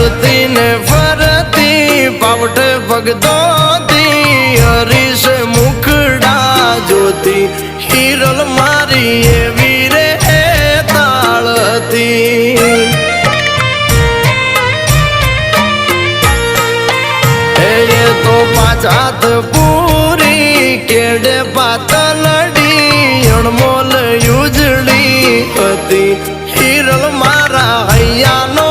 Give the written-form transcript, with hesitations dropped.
હરતી ને ફરતી પાવટ ભગતોતી હરીશ મુખડા જોતી હિરલ મારી એવી રે તાળતી એ તો પાછાત પૂરી કેડે પાતલડી અણમોલ યુજળી હતી હિરલ મારા હૈયાનો